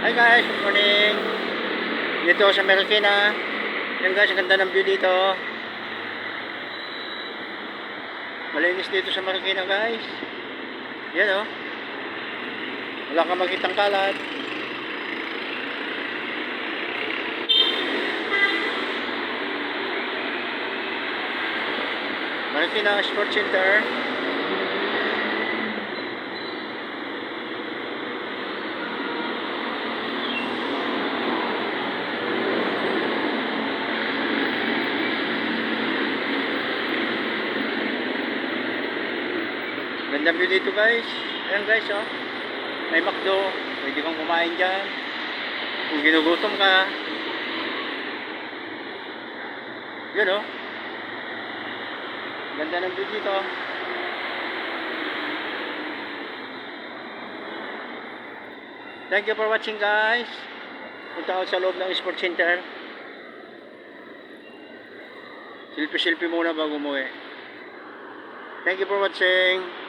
Hi guys, good morning. Dito sa Marikina. Yan guys, ang ganda ng view dito. Malinis dito sa Marikina guys. Yan oh. Wala kang makitang kalat. Marikina Sports Center. Ganda view dito guys. Ayan guys oh. May McDo. Pwede kang kumain dyan. Kung ginugutom ka. Yun oh. Ganda ng view dito. Thank you for watching guys. Punta ako sa loob ng Sports Center. Selfie muna bago umuwi. Thank you for watching.